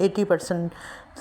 80%